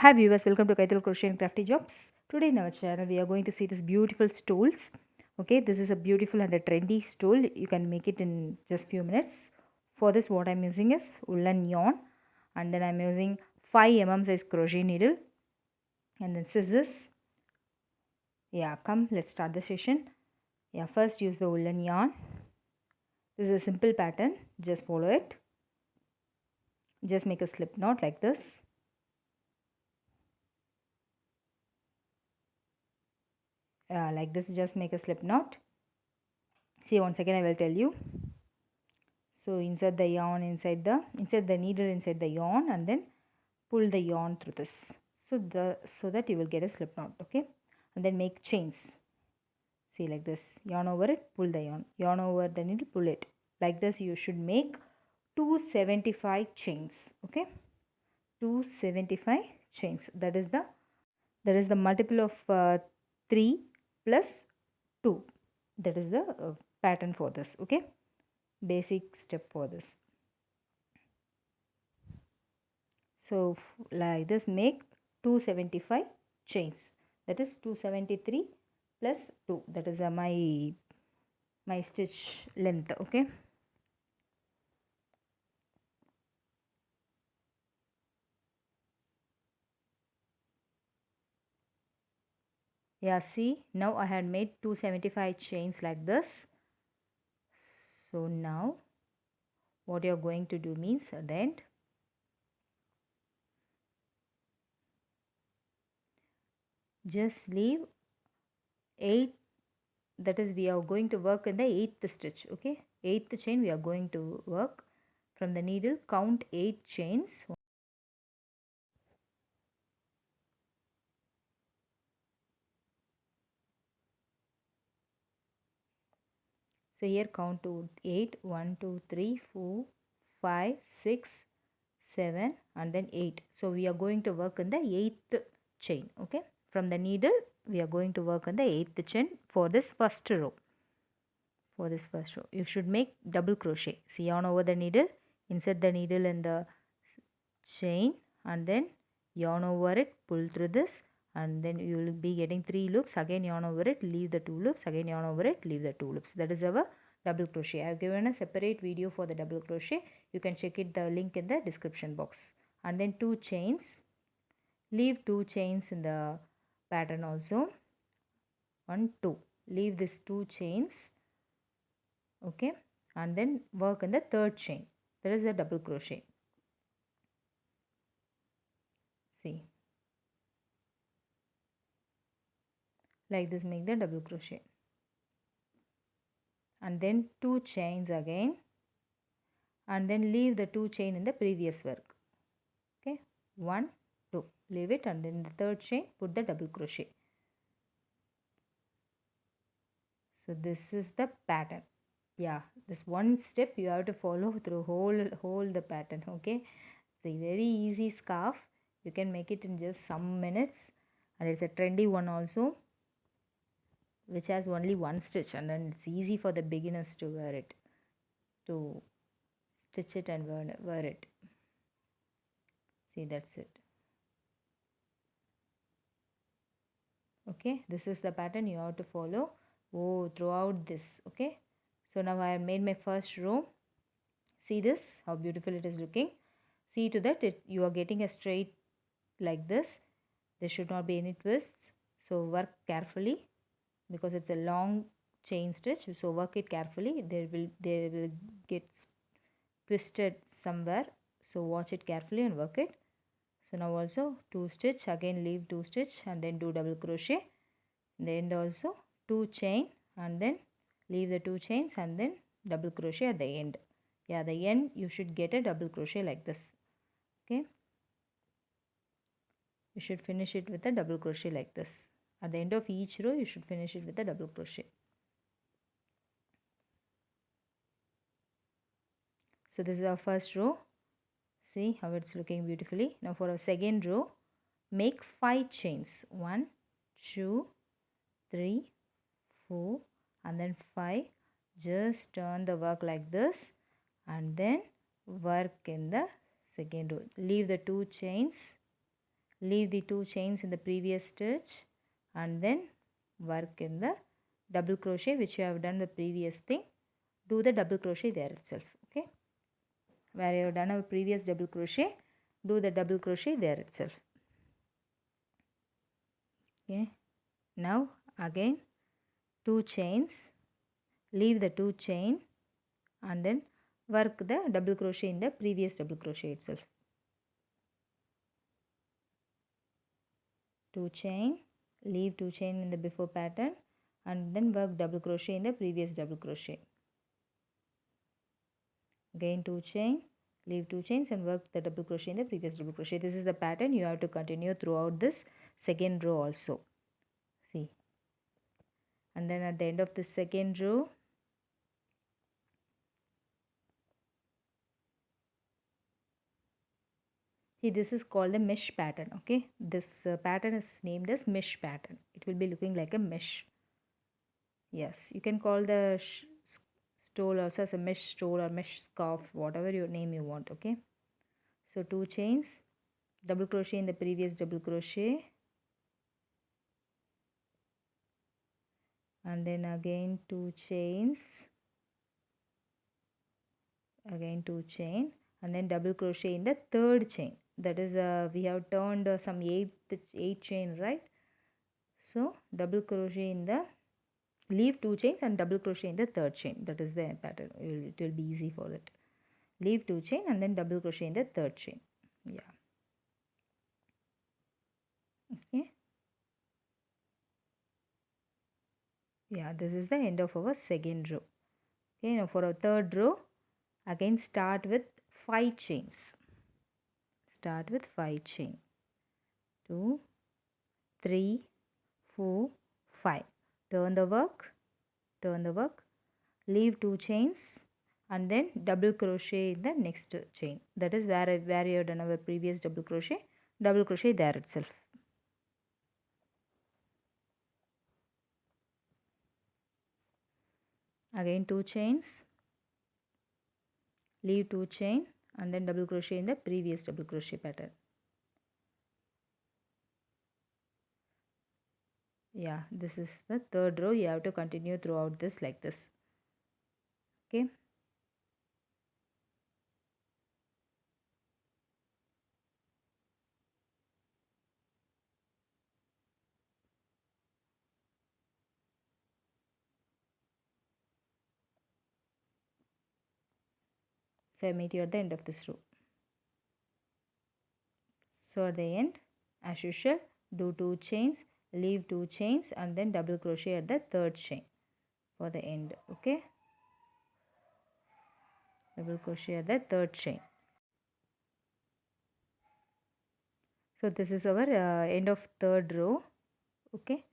Hi viewers, welcome to Kaithozil-crochet and crafty jobs. Today in our channel we are going to see this beautiful stools. Okay, this is a beautiful and a trendy stool. You can make it in just few minutes. For this what I'm using is woolen yarn, and then I'm using 5 size crochet needle and then scissors. Yeah, come let's start the session. Yeah, first use the woolen yarn. This is a simple pattern, just follow it. Just make a slip knot like this. Like this, just make a slip knot. See, once again I will tell you. So insert the yarn insert the needle inside the yarn and then pull the yarn through this. So that you will get a slip knot, okay? And then make chains. See, like this. Yarn over it, pull the yarn. Yarn over the needle, pull it. Like this you should make 275 chains, okay? 275 chains. That is the multiple of 3 plus 2. That is the pattern for this, okay? Basic step for this. So like this, make 275 chains. That is 273 plus 2. That is my stitch length, okay? Yeah, see, now I had made 275 chains like this. So now what you're going to do means at the end, just leave 8. That is, we are going to work in the 8th stitch, okay? 8th chain we are going to work. From the needle, count 8 chains. So here count to 8. 1, 2, 3, 4, 5, 6, 7 and then 8. So we are going to work in the 8th chain, okay? From the needle we are going to work on the 8th chain for this first row. For this first row you should make double crochet. See, yarn over the needle, insert the needle in the chain and then yarn over it, pull through this, and then you will be getting 3 loops. Again yarn over it, leave the 2 loops, again yarn over it, leave the 2 loops. That is our double crochet. I have given a separate video for the double crochet. You can check it, the link in the description box. And then 2 chains, leave 2 chains in the pattern also. 1, 2, leave this 2 chains, okay? And then work in the 3rd chain. That is the double crochet. See, like this, make the double crochet and then 2 chains again, and then leave the 2 chain in the previous work, okay? 1, 2, leave it, and then the 3rd chain put the double crochet. So this is the pattern. Yeah, this one step you have to follow through whole the pattern, okay? It's a very easy scarf. You can make it in just some minutes, and it's a trendy one also, which has only one stitch, and then it's easy for the beginners to wear it, to stitch it and wear it. See, that's it. Okay, this is the pattern you have to follow throughout this, okay? So now I have made my first row. See this, how beautiful it is looking. See to that you are getting a straight like this. There should not be any twists, so work carefully because it's a long chain stitch, so work it carefully. There will get twisted somewhere, so watch it carefully and work it. So now also 2 stitch, again leave 2 stitch and then do double crochet. In the end also 2 chain and then leave the 2 chains and then double crochet at the end. Yeah, the end you should get a double crochet like this, okay? You should finish it with a double crochet like this. At the end of each row you should finish it with a double crochet. So this is our first row. See how it's looking beautifully. Now for our second row, make 5 chains. 1, 2, 3, 4 and then 5. Just turn the work like this and then work in the second row. Leave the 2 chains, leave the 2 chains in the previous stitch and then work in the double crochet which you have done the previous thing. Do the double crochet there itself. Okay, where you have done a previous double crochet, do the double crochet there itself. Okay, now again 2 chains, leave the 2 chain and then work the double crochet in the previous double crochet itself. 2 chain, leave 2 chain in the before pattern and then work double crochet in the previous double crochet. Again 2 chain, leave 2 chains and work the double crochet in the previous double crochet. This is the pattern you have to continue throughout this second row also. See, and then at the end of the second row, see, this is called the mesh pattern. Okay, this pattern is named as mesh pattern. It will be looking like a mesh. Yes, you can call the stole also as a mesh stole or mesh scarf, whatever your name you want. Okay, so 2 chains, double crochet in the previous double crochet and then again 2 chains, again 2 chain and then double crochet in the third chain. That is we have turned some 8 chain, right? So double crochet in the, leave 2 chains and double crochet in the third chain. That is the pattern. It will be easy for it. Leave 2 chain and then double crochet in the third chain. Yeah. Okay. Yeah, this is the end of our second row. Okay, now for our third row, again start with 5 chains. Start with 5 chain. 2, 3, 4, 5. Turn the work, leave 2 chains and then double crochet in the next chain. That is where you have done our previous double crochet there itself. Again 2 chains, leave 2 chain and then double crochet in the previous double crochet pattern. Yeah, this is the third row. You have to continue throughout this like this. Okay. So I meet you at the end of this row. So at the end, as usual, do 2 chains, leave 2 chains and then double crochet at the third chain for the end. Okay, double crochet at the third chain. So this is our end of third row. Okay,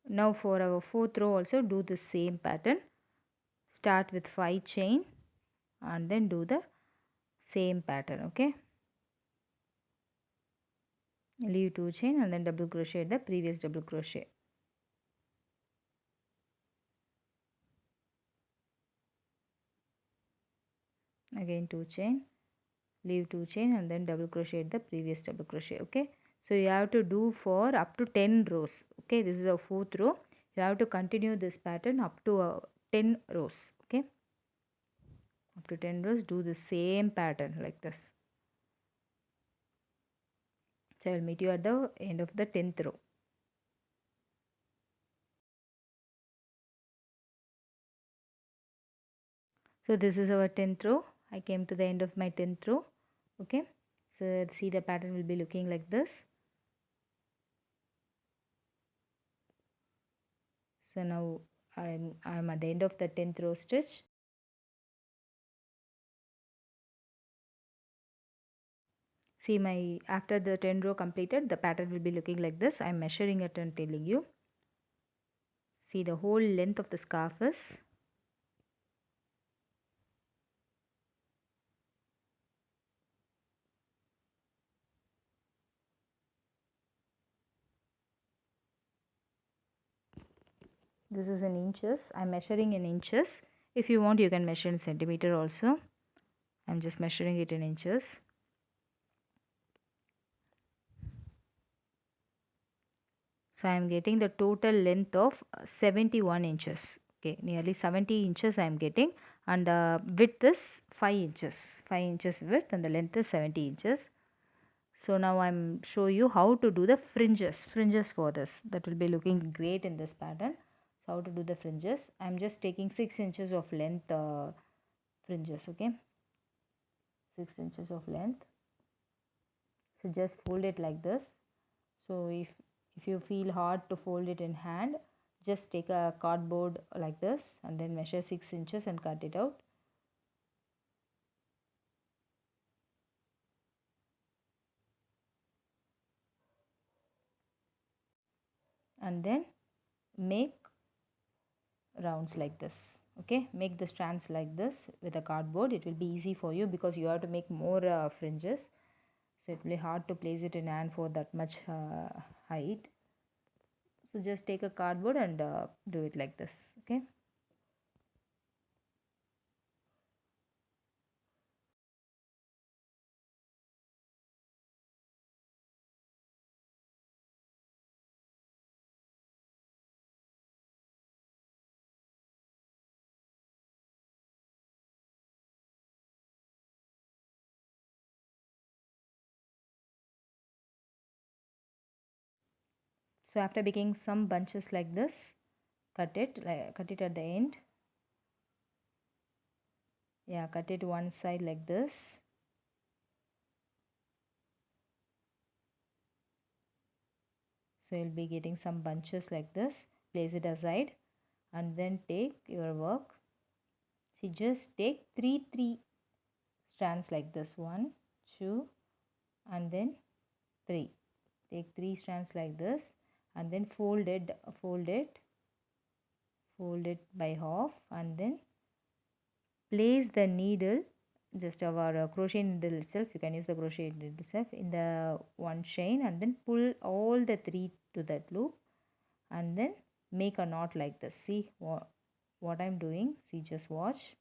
now for our fourth row also do the same pattern. Start with 5 chain and then do the same pattern. Okay, leave 2 chain and then double crochet at the previous double crochet. Again 2 chain, leave 2 chain and then double crochet at the previous double crochet. Okay, so you have to do for up to 10 rows. Okay, this is a fourth row. You have to continue this pattern up to 10 rows. Okay, up to 10 rows do the same pattern like this. So I will meet you at the end of the 10th row. So this is our 10th row. I came to the end of my 10th row. Okay, so see, the pattern will be looking like this. So now I'm at the end of the 10th row stitch. See, my after the 10 row completed, the pattern will be looking like this. I'm measuring it and telling you. See, the whole length of the scarf is this is in inches. I'm measuring in inches. If you want, you can measure in centimeter also. I'm just measuring it in inches. So I am getting the total length of 71 inches. Okay, nearly 70 inches I am getting, and the width is 5 inches. 5 inches width and the length is 70 inches. So now I'm show you how to do the fringes for this. That will be looking great in this pattern. So how to do the fringes? I'm just taking 6 inches of length fringes. Okay, 6 inches of length. So just fold it like this. So if you feel hard to fold it in hand, just take a cardboard like this and then measure 6 inches and cut it out. And then make rounds like this. Okay, make the strands like this with a cardboard. It will be easy for you because you have to make more fringes, so it will be hard to place it in hand for that much height. So just take a cardboard and do it like this. Okay. So after making some bunches like this, cut it at the end. Yeah, cut it one side like this. So you'll be getting some bunches like this. Place it aside and then take your work. See, just take three strands like this. 1, 2, and then 3. Take 3 strands like this and then fold it by half, and then place the needle, just our crochet needle itself, you can use the crochet needle itself, in the one chain, and then pull all the 3 to that loop and then make a knot like this. See what I'm doing. See, just watch.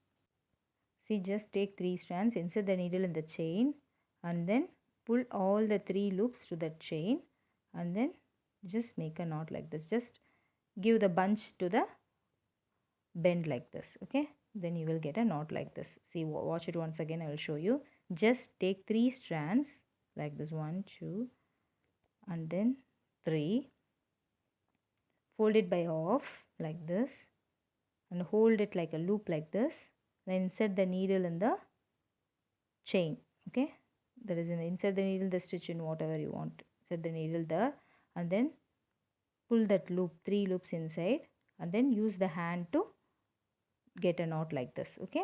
See, just take 3 strands, insert the needle in the chain and then pull all the 3 loops to that chain and then just make a knot like this. Just give the bunch to the bend like this. Okay, then you will get a knot like this. See, watch it once again. I will show you. Just take 3 strands like this. 1, 2, and then 3. Fold it by half like this and hold it like a loop like this. Then insert the needle in the chain. Okay, that is, insert the needle, the stitch in whatever you want. Insert the needle there and then pull that loop, 3 loops inside, and then use the hand to get a knot like this. Okay,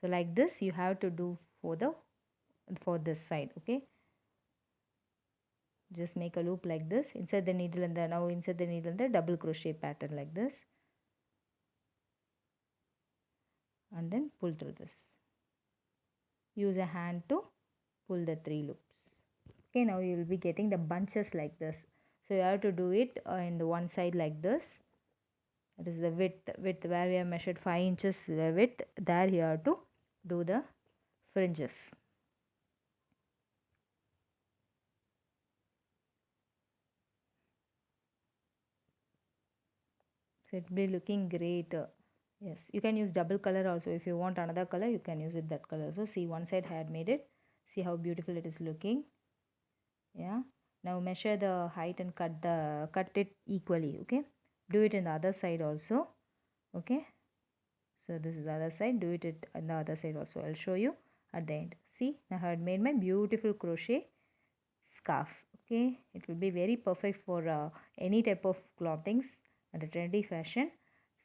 so like this you have to do for this side. Okay, just make a loop like this, insert the needle in the, now insert the needle in the double crochet pattern like this and then pull through this. Use a hand to pull the 3 loops. Okay, now you will be getting the bunches like this. So you have to do it in the one side like this. That is the width where we have measured 5 inches the width. There you have to do the fringes. So it will be looking great. Yes, you can use double color also. If you want another color, you can use it that color. So see, one side I had made it. See how beautiful it is looking. Yeah. Now measure the height and cut it equally. Okay. Do it in the other side also. Okay. So this is the other side. Do it on the other side also. I'll show you at the end. See, now I had made my beautiful crochet scarf. Okay, it will be very perfect for any type of clothings and a trendy fashion.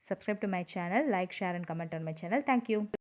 Subscribe to my channel, like, share and comment on my channel. Thank you.